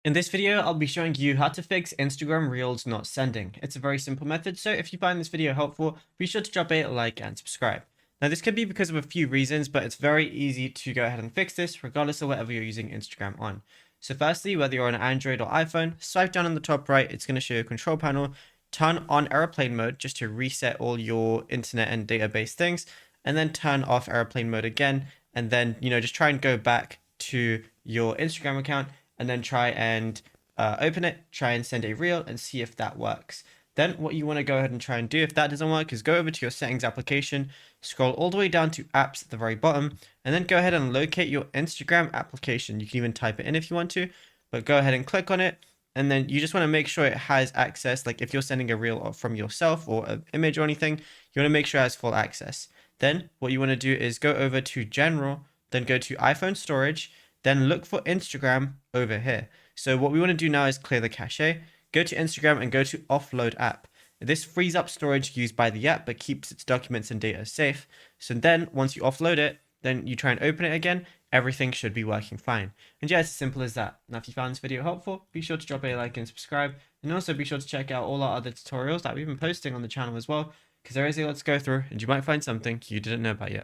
In this video, I'll be showing you how to fix Instagram Reels not sending. It's a very simple method, so if you find this video helpful, be sure to drop a like and subscribe. Now, this could be because of a few reasons, but it's very easy to go ahead and fix this regardless of whatever you're using Instagram on. So firstly, whether you're on Android or iPhone, swipe down on the top right, it's going to show you a control panel. Turn on airplane mode just to reset all your internet and database things, and then turn off airplane mode again, and then, just try and go back to your Instagram account and then try and open it, try and send a reel and see if that works. Then what you want to go ahead and try and do if that doesn't work is go over to your settings application, scroll all the way down to apps at the very bottom, and then go ahead and locate your Instagram application. You can even type it in if you want to, but go ahead and click on it. And then you just want to make sure it has access. Like if you're sending a reel from yourself or an image or anything, you want to make sure it has full access. Then what you want to do is go over to general, then go to iPhone storage, then look for Instagram over here. So what we want to do now is clear the cache, go to Instagram and go to offload app. This frees up storage used by the app, but keeps its documents and data safe. So then once you offload it, then you try and open it again, everything should be working fine. And yeah, it's as simple as that. Now, if you found this video helpful, be sure to drop a like and subscribe. And also be sure to check out all our other tutorials that we've been posting on the channel as well, because there is a lot to go through and you might find something you didn't know about yet.